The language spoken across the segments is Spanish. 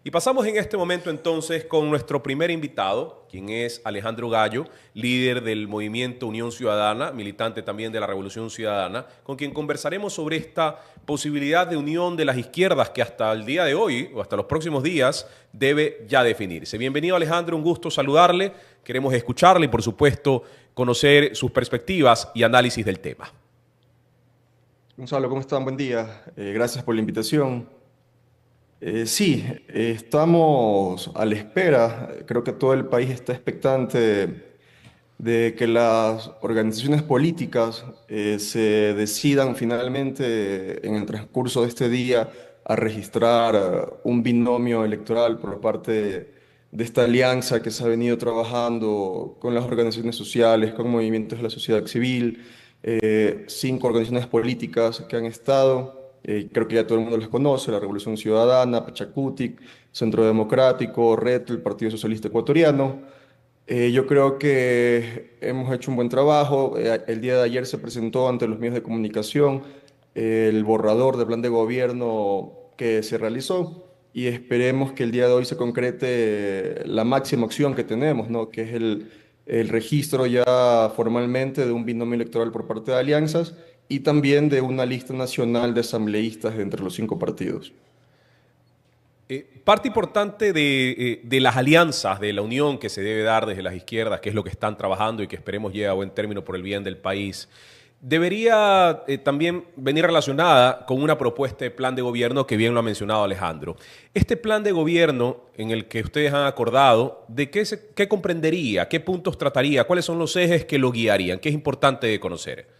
Y pasamos en este momento entonces con nuestro primer invitado, quien es Alejandro Gallo, líder del movimiento Unión Ciudadana, militante también de la Revolución Ciudadana, con quien conversaremos sobre esta posibilidad de unión de las izquierdas que hasta el día de hoy o hasta los próximos días debe ya definirse. Bienvenido Alejandro, un gusto saludarle, queremos escucharle y por supuesto conocer sus perspectivas y análisis del tema. Gonzalo, ¿cómo están? Buen día. Gracias por la invitación. Sí, estamos a la espera. Creo que todo el país está expectante de que las organizaciones políticas se decidan finalmente en el transcurso de este día a registrar un binomio electoral por parte de esta alianza que se ha venido trabajando con las organizaciones sociales, con movimientos de la sociedad civil, cinco organizaciones políticas que han estado, creo que ya todo el mundo las conoce: la Revolución Ciudadana, Pachacutic, Centro Democrático, RET, el Partido Socialista Ecuatoriano. Yo creo que hemos hecho un buen trabajo. El día de ayer se presentó ante los medios de comunicación el borrador del plan de gobierno que se realizó y esperemos que el día de hoy se concrete la máxima opción que tenemos, ¿no? Que es el registro ya formalmente de un binomio electoral por parte de alianzas y también de una lista nacional de asambleístas de entre los cinco partidos. Parte importante de las alianzas, de la unión que se debe dar desde las izquierdas, que es lo que están trabajando y que esperemos llegue a buen término por el bien del país, debería también venir relacionada con una propuesta de plan de gobierno que bien lo ha mencionado Alejandro. Este plan de gobierno en el que ustedes han acordado, ¿qué comprendería? ¿Qué puntos trataría? ¿Cuáles son los ejes que lo guiarían? ¿Qué es importante de conocer?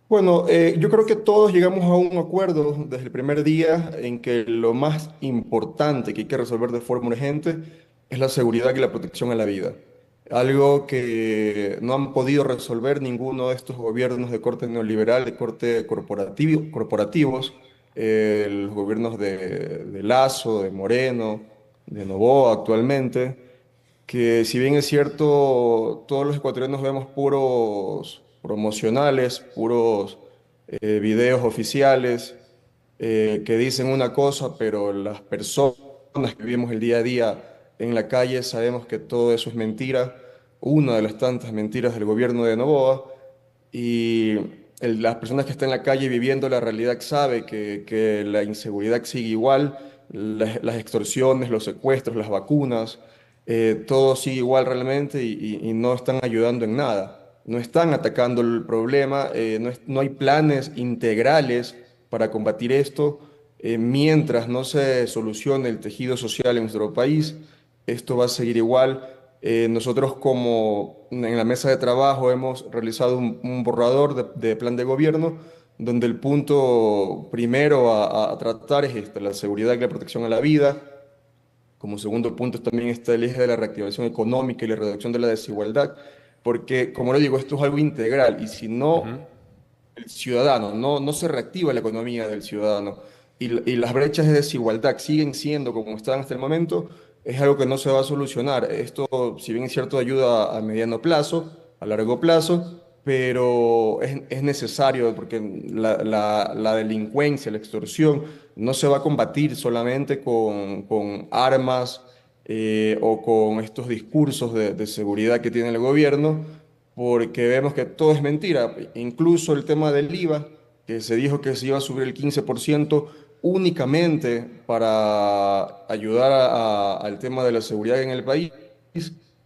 Bueno, yo creo que todos llegamos a un acuerdo desde el primer día en que lo más importante que hay que resolver de forma urgente es la seguridad y la protección a la vida. Algo que no han podido resolver ninguno de estos gobiernos de corte neoliberal, de corte corporativos, los gobiernos de Lasso, de Moreno, de Noboa actualmente, que si bien es cierto, todos los ecuatorianos vemos puros promocionales, puros videos oficiales que dicen una cosa, pero las personas que vivimos el día a día en la calle sabemos que todo eso es mentira, una de las tantas mentiras del gobierno de Noboa, y las personas que están en la calle viviendo la realidad sabe que la inseguridad sigue igual, las extorsiones, los secuestros, las vacunas, todo sigue igual realmente y no están ayudando en nada. No están atacando el problema, no hay planes integrales para combatir esto. Mientras no se solucione el tejido social en nuestro país, esto va a seguir igual. Nosotros como en la mesa de trabajo hemos realizado un borrador de plan de gobierno donde el punto primero a tratar es la seguridad y la protección a la vida. Como segundo punto también está el eje de la reactivación económica y la reducción de la desigualdad, porque como le digo, esto es algo integral y si Ujú. no el ciudadano, no se reactiva la economía del ciudadano y las brechas de desigualdad siguen siendo como están hasta el momento, es algo que no se va a solucionar. Esto, si bien es cierto, ayuda a mediano plazo, a largo plazo, pero es necesario porque la delincuencia, la extorsión, no se va a combatir solamente con armas o con estos discursos de seguridad que tiene el gobierno porque vemos que todo es mentira. Incluso el tema del IVA, que se dijo que se iba a subir el 15% únicamente para ayudar al tema de la seguridad en el país,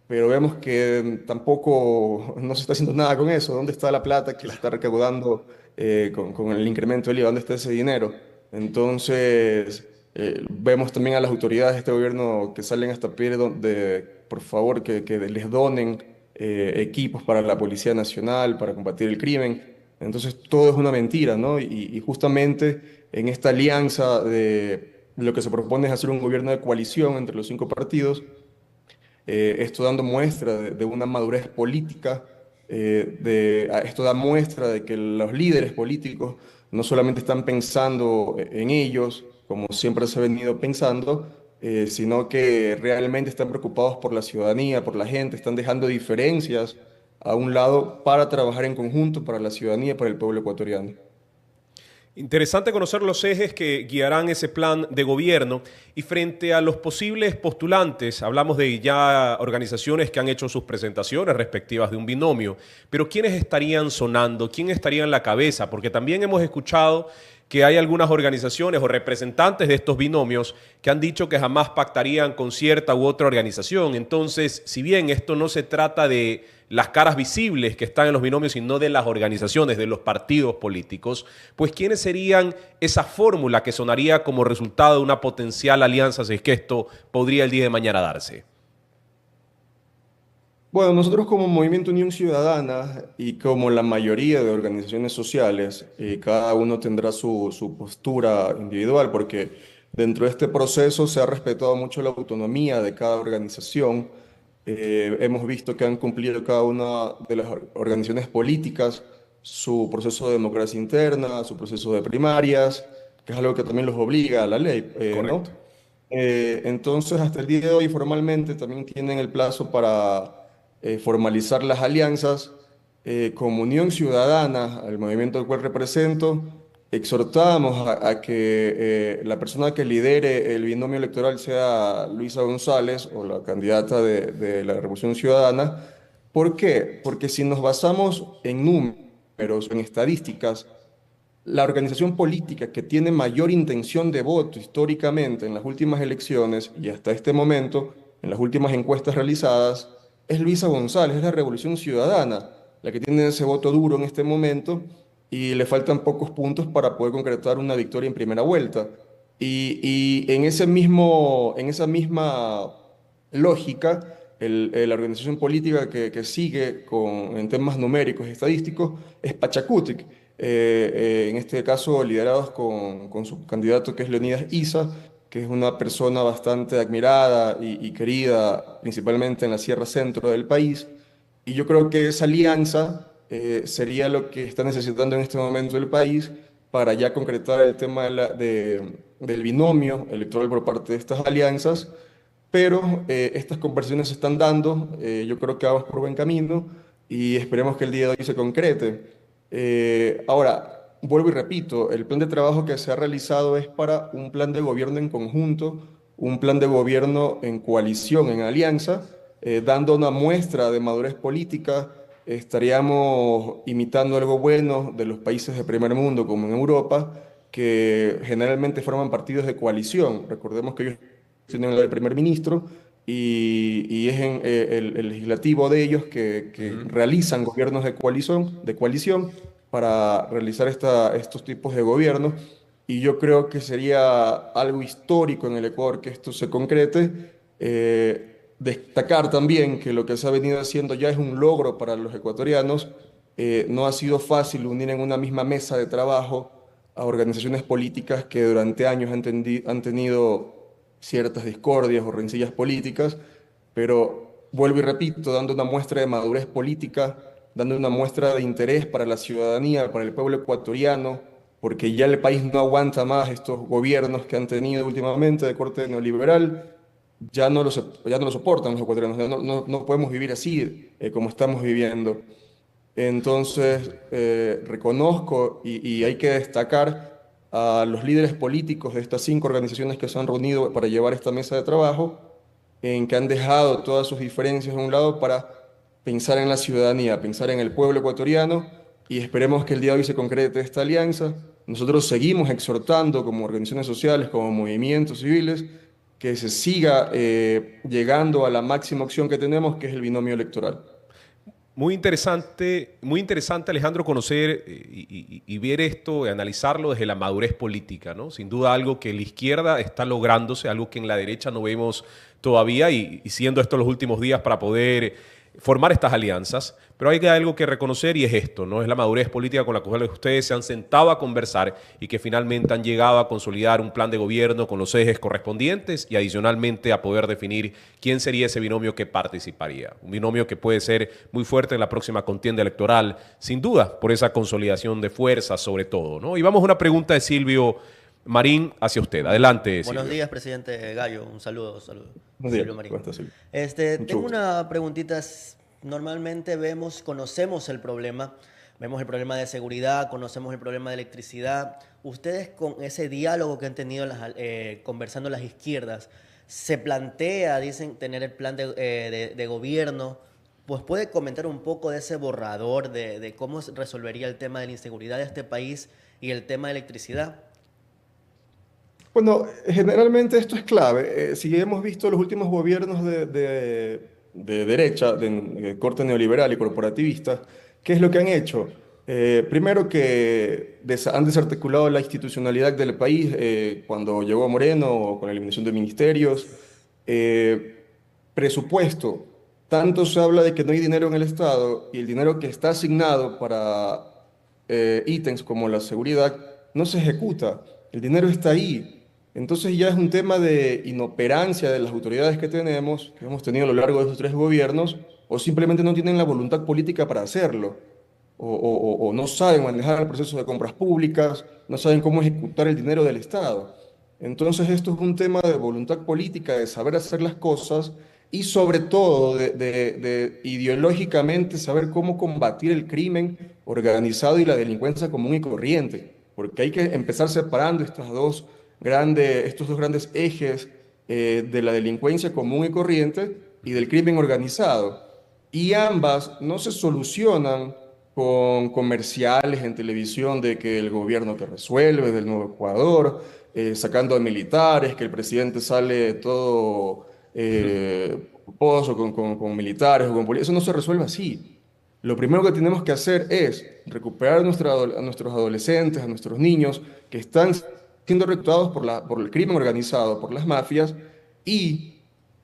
pero vemos que tampoco no se está haciendo nada con eso. ¿Dónde está la plata que se está recaudando con el incremento del IVA? ¿Dónde está ese dinero? Entonces, vemos también a las autoridades de este gobierno que salen hasta pedir por favor, que les donen equipos para la Policía Nacional, para combatir el crimen. Entonces todo es una mentira, ¿no? Y justamente en esta alianza de lo que se propone es hacer un gobierno de coalición entre los cinco partidos, esto dando muestra de una madurez política, esto da muestra de que los líderes políticos no solamente están pensando en ellos, como siempre se ha venido pensando, sino que realmente están preocupados por la ciudadanía, por la gente, están dejando diferencias a un lado para trabajar en conjunto para la ciudadanía, para el pueblo ecuatoriano. Interesante conocer los ejes que guiarán ese plan de gobierno y frente a los posibles postulantes, hablamos de ya organizaciones que han hecho sus presentaciones respectivas de un binomio, pero ¿quiénes estarían sonando? ¿Quién estaría en la cabeza? Porque también hemos escuchado que hay algunas organizaciones o representantes de estos binomios que han dicho que jamás pactarían con cierta u otra organización. Entonces, si bien esto no se trata de las caras visibles que están en los binomios, sino de las organizaciones, de los partidos políticos, pues ¿quiénes serían esa fórmula que sonaría como resultado de una potencial alianza si es que esto podría el día de mañana darse? Bueno, nosotros como Movimiento Unión Ciudadana y como la mayoría de organizaciones sociales, cada uno tendrá su postura individual, porque dentro de este proceso se ha respetado mucho la autonomía de cada organización. Hemos visto que han cumplido cada una de las organizaciones políticas su proceso de democracia interna, su proceso de primarias, que es algo que también los obliga a la ley, Correcto. ¿no? Entonces, hasta el día de hoy, formalmente también tienen el plazo para formalizar las alianzas. Como Unión Ciudadana, al movimiento al cual represento, exhortamos a que la persona que lidere el binomio electoral sea Luisa González o la candidata de la Revolución Ciudadana. ¿Por qué? Porque si nos basamos en números, en estadísticas, la organización política que tiene mayor intención de voto históricamente en las últimas elecciones y hasta este momento, en las últimas encuestas realizadas, es Luisa González, es la Revolución Ciudadana, la que tiene ese voto duro en este momento y le faltan pocos puntos para poder concretar una victoria en primera vuelta. Y en en esa misma lógica, la organización política que sigue en temas numéricos y estadísticos es Pachacutic, en este caso liderados con su candidato que es Leonidas Issa, que es una persona bastante admirada y querida principalmente en la Sierra Centro del país. Y yo creo que esa alianza sería lo que está necesitando en este momento el país para ya concretar el tema del binomio electoral por parte de estas alianzas, pero estas conversaciones se están dando, yo creo que vamos por buen camino y esperemos que el día de hoy se concrete. Ahora, vuelvo y repito, el plan de trabajo que se ha realizado es para un plan de gobierno en conjunto, un plan de gobierno en coalición, en alianza, dando una muestra de madurez política. Estaríamos imitando algo bueno de los países de primer mundo, como en Europa, que generalmente forman partidos de coalición. Recordemos que ellos tienen el primer ministro y es el legislativo de ellos que Ujú. realizan gobiernos de coalición para realizar estos tipos de gobiernos. Y yo creo que sería algo histórico en el Ecuador que esto se concrete. Destacar también que lo que se ha venido haciendo ya es un logro para los ecuatorianos. No ha sido fácil unir en una misma mesa de trabajo a organizaciones políticas que durante años han tenido ciertas discordias o rencillas políticas, pero vuelvo y repito, dando una muestra de madurez política, dando una muestra de interés para la ciudadanía, para el pueblo ecuatoriano, porque ya el país no aguanta más estos gobiernos que han tenido últimamente de corte neoliberal, ya no lo soportan los ecuatorianos, no podemos vivir así como estamos viviendo. Entonces, reconozco y hay que destacar a los líderes políticos de estas 5 organizaciones que se han reunido para llevar esta mesa de trabajo, en que han dejado todas sus diferencias a un lado para pensar en la ciudadanía, pensar en el pueblo ecuatoriano y esperemos que el día de hoy se concrete esta alianza. Nosotros seguimos exhortando como organizaciones sociales, como movimientos civiles, que se siga llegando a la máxima opción que tenemos, que es el binomio electoral. Muy interesante, Alejandro, conocer y ver esto, y analizarlo desde la madurez política, ¿no? Sin duda algo que en la izquierda está lográndose, algo que en la derecha no vemos todavía y siendo estos los últimos días para poder formar estas alianzas. Pero hay algo que reconocer y es esto, ¿no? Es la madurez política con la cual ustedes se han sentado a conversar y que finalmente han llegado a consolidar un plan de gobierno con los ejes correspondientes y adicionalmente a poder definir quién sería ese binomio que participaría. Un binomio que puede ser muy fuerte en la próxima contienda electoral, sin duda, por esa consolidación de fuerzas sobre todo, ¿no? Y vamos a una pregunta de Silvio Marín hacia usted. Adelante, Buenos Silvio. días, presidente Gallo. Un saludo, saludo. Buenos días, Silvio Marín. ¿cómo estás, Silvio? Este, Mucho tengo gusto. una preguntita. Normalmente conocemos el problema, Vemos el problema de seguridad, conocemos el problema de electricidad. Ustedes con ese diálogo que han tenido conversando las izquierdas, se plantea, dicen, tener el plan de gobierno. Pues puede comentar un poco de ese borrador, de cómo se resolvería el tema de la inseguridad de este país y el tema de electricidad. Bueno, generalmente esto es clave. Si hemos visto los últimos gobiernos de derecha, de corte neoliberal y corporativista, ¿qué es lo que han hecho? Primero que han desarticulado la institucionalidad del país cuando llegó Moreno con la eliminación de ministerios. Eh, Presupuesto. Tanto se habla de que no hay dinero en el Estado y el dinero que está asignado para ítems como la seguridad no se ejecuta. El dinero está ahí. Entonces ya es un tema de inoperancia de las autoridades que hemos tenido a lo largo de estos tres gobiernos, o simplemente no tienen la voluntad política para hacerlo, o no saben manejar el proceso de compras públicas, no saben cómo ejecutar el dinero del Estado. Entonces esto es un tema de voluntad política, de saber hacer las cosas y sobre todo de ideológicamente saber cómo combatir el crimen organizado y la delincuencia común y corriente, porque hay que empezar separando estos dos grandes ejes de la delincuencia común y corriente y del crimen organizado. Y ambas no se solucionan con comerciales en televisión de que el gobierno que resuelve, del Nuevo Ecuador, sacando a militares, que el presidente sale todo pozo con militares o con policías. Eso no se resuelve así. Lo primero que tenemos que hacer es recuperar a nuestros adolescentes, a nuestros niños que están siendo reclutados por el crimen organizado, por las mafias, y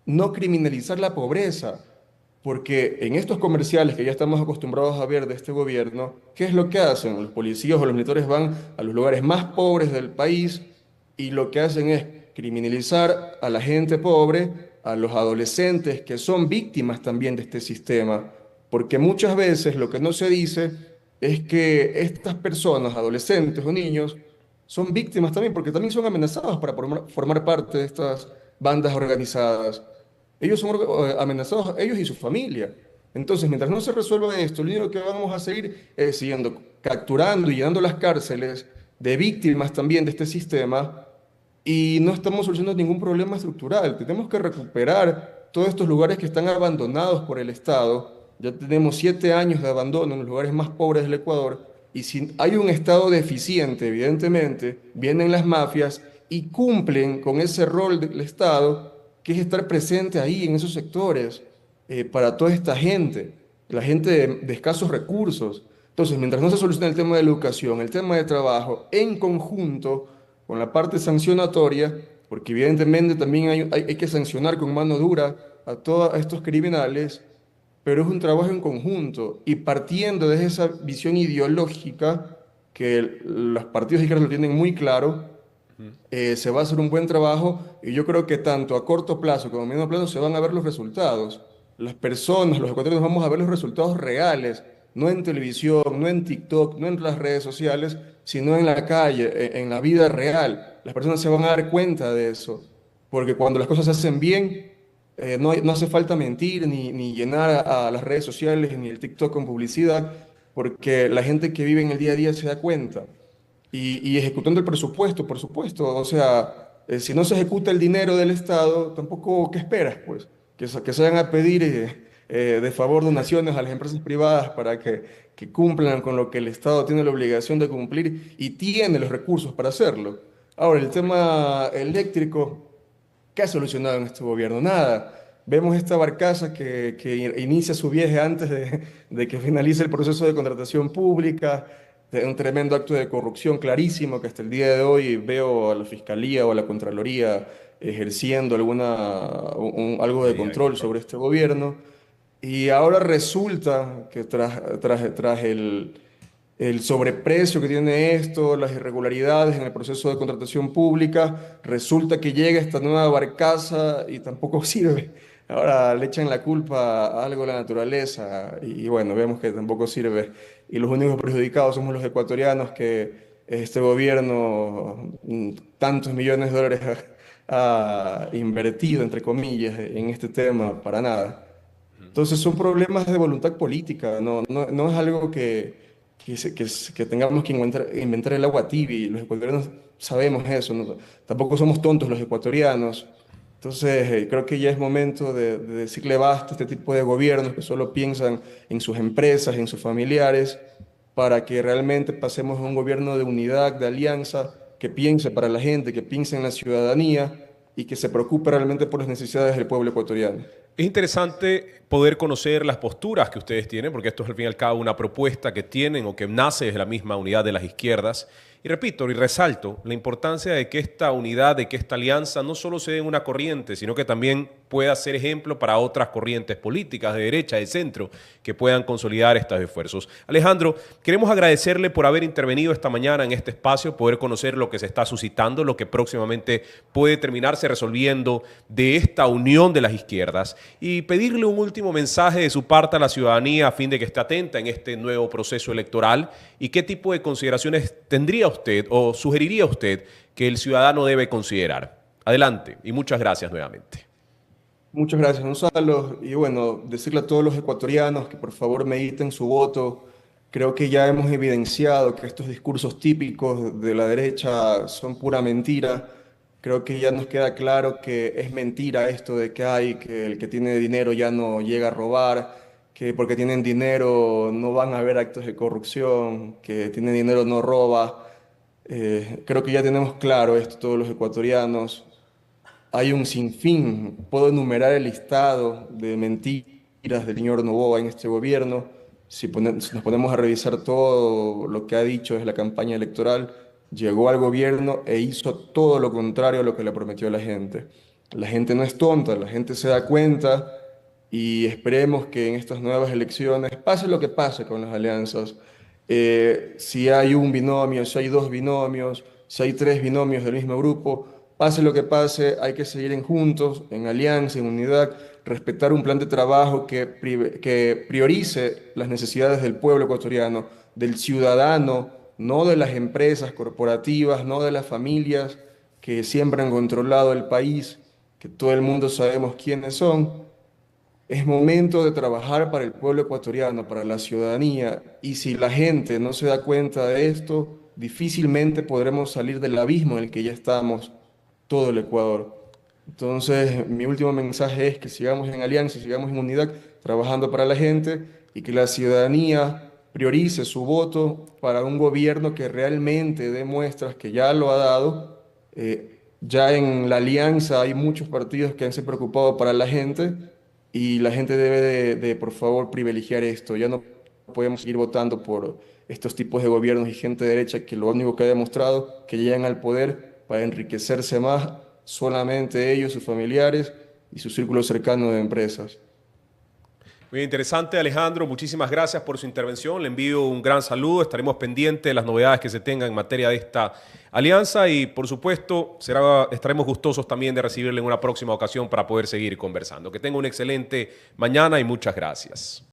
no criminalizar la pobreza. Porque en estos comerciales que ya estamos acostumbrados a ver de este gobierno, ¿qué es lo que hacen? Los policías o los militares van a los lugares más pobres del país y lo que hacen es criminalizar a la gente pobre, a los adolescentes que son víctimas también de este sistema. Porque muchas veces lo que no se dice es que estas personas, adolescentes o niños, son víctimas también porque también son amenazados para formar parte de estas bandas organizadas. Ellos son amenazados, ellos y su familia. Entonces, mientras no se resuelva esto, lo único que vamos a seguir es siguiendo capturando y llenando las cárceles de víctimas también de este sistema y no estamos solucionando ningún problema estructural. Tenemos que recuperar todos estos lugares que están abandonados por el Estado. Ya tenemos 7 años de abandono en los lugares más pobres del Ecuador y si hay un Estado deficiente, evidentemente, vienen las mafias y cumplen con ese rol del Estado que es estar presente ahí en esos sectores para toda esta gente, la gente de escasos recursos. Entonces, mientras no se solucione el tema de la educación, el tema de trabajo, en conjunto con la parte sancionatoria, porque evidentemente también hay que sancionar con mano dura a todos estos criminales, pero es un trabajo en conjunto y partiendo de esa visión ideológica que los partidos de izquierda lo tienen muy claro, se va a hacer un buen trabajo y yo creo que tanto a corto plazo como a mediano plazo se van a ver los resultados. Las personas, los ecuatorianos vamos a ver los resultados reales, no en televisión, no en TikTok, no en las redes sociales, sino en la calle, en la vida real. Las personas se van a dar cuenta de eso, porque cuando las cosas se hacen bien, no hace falta mentir ni llenar a las redes sociales ni el TikTok con publicidad, porque la gente que vive en el día a día se da cuenta. Y ejecutando el presupuesto, por supuesto. O sea, si no se ejecuta el dinero del Estado, tampoco, ¿qué esperas? Pues que se vayan a pedir de favor donaciones a las empresas privadas para que cumplan con lo que el Estado tiene la obligación de cumplir y tiene los recursos para hacerlo. Ahora, el tema eléctrico, ¿qué ha solucionado en este gobierno? Nada. Vemos esta barcaza que inicia su viaje antes de que finalice el proceso de contratación pública, de un tremendo acto de corrupción clarísimo que hasta el día de hoy veo a la Fiscalía o a la Contraloría ejerciendo algo de Medida de control control. sobre este gobierno. Y ahora resulta que tras el sobreprecio que tiene esto, las irregularidades en el proceso de contratación pública, resulta que llega esta nueva barcaza y tampoco sirve. Ahora le echan la culpa a algo de la naturaleza y bueno, vemos que tampoco sirve. Y los únicos perjudicados somos los ecuatorianos que este gobierno tantos millones de dólares ha invertido, entre comillas, en este tema para nada. Entonces son problemas de voluntad política, no es algo que tengamos que inventar el agua tibia, y los ecuatorianos sabemos eso, ¿no? Tampoco somos tontos los ecuatorianos. Entonces, creo que ya es momento de decirle basta a este tipo de gobiernos que solo piensan en sus empresas, en sus familiares, para que realmente pasemos a un gobierno de unidad, de alianza, que piense para la gente, que piense en la ciudadanía y que se preocupe realmente por las necesidades del pueblo ecuatoriano. Es interesante poder conocer las posturas que ustedes tienen, porque esto es al fin y al cabo una propuesta que tienen o que nace desde la misma unidad de las izquierdas. Y repito y resalto la importancia de que esta unidad, de que esta alianza no solo se dé en una corriente, sino que también pueda ser ejemplo para otras corrientes políticas de derecha, de centro, que puedan consolidar estos esfuerzos. Alejandro, queremos agradecerle por haber intervenido esta mañana en este espacio, poder conocer lo que se está suscitando, lo que próximamente puede terminarse resolviendo de esta unión de las izquierdas, y pedirle un último mensaje de su parte a la ciudadanía a fin de que esté atenta en este nuevo proceso electoral y qué tipo de consideraciones tendría usted o sugeriría usted que el ciudadano debe considerar. Adelante y muchas gracias nuevamente. Muchas gracias, Gonzalo. Y bueno, decirle a todos los ecuatorianos que por favor mediten su voto. Creo que ya hemos evidenciado que estos discursos típicos de la derecha son pura mentira. Creo que ya nos queda claro que es mentira esto de que el que tiene dinero ya no llega a robar, que porque tienen dinero no van a haber actos de corrupción, que tiene dinero no roba. Creo que ya tenemos claro esto todos los ecuatorianos. Hay un sinfín, puedo enumerar el listado de mentiras del señor Noboa en este gobierno. Si nos ponemos a revisar todo lo que ha dicho desde la campaña electoral, llegó al gobierno e hizo todo lo contrario a lo que le prometió a la gente. La gente no es tonta, la gente se da cuenta, y esperemos que en estas nuevas elecciones, pase lo que pase con las alianzas, si hay un binomio, si hay dos binomios, si hay tres binomios del mismo grupo, pase lo que pase, hay que seguir juntos, en alianza, en unidad, respetar un plan de trabajo que priorice las necesidades del pueblo ecuatoriano, del ciudadano, no de las empresas corporativas, no de las familias que siempre han controlado el país, que todo el mundo sabemos quiénes son. Es momento de trabajar para el pueblo ecuatoriano, para la ciudadanía, y si la gente no se da cuenta de esto, difícilmente podremos salir del abismo en el que ya estamos todo el Ecuador. Entonces, mi último mensaje es que sigamos en alianza, sigamos en unidad, trabajando para la gente, y que la ciudadanía priorice su voto para un gobierno que realmente dé muestras que ya lo ha dado. Ya en la alianza hay muchos partidos que han se preocupado para la gente, y la gente debe por favor, privilegiar esto. Ya no podemos seguir votando por estos tipos de gobiernos y gente de derecha que lo único que ha demostrado que llegan al poder para enriquecerse más, solamente ellos, sus familiares y su círculo cercano de empresas. Muy interesante, Alejandro. Muchísimas gracias por su intervención. Le envío un gran saludo. Estaremos pendientes de las novedades que se tengan en materia de esta alianza y, por supuesto, estaremos gustosos también de recibirle en una próxima ocasión para poder seguir conversando. Que tenga una excelente mañana y muchas gracias.